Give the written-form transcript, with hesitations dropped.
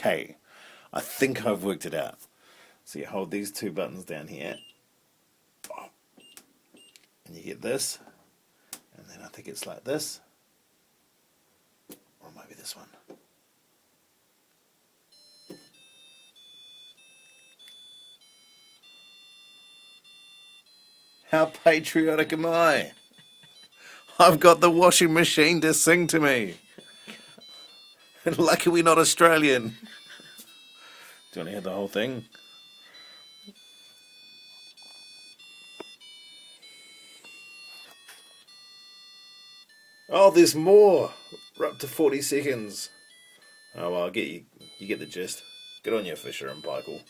Okay, I think I've worked it out. So you hold these two buttons down here, and you get this, and then I think it's like this, or maybe this one. How patriotic am I? I've got the washing machine to sing to me. Lucky we're not Australian. Do you want to hear the whole thing? Oh, there's more. We're up to 40 seconds. Oh, well, I get you. You get the gist. Good on you, Fisher and Paykel.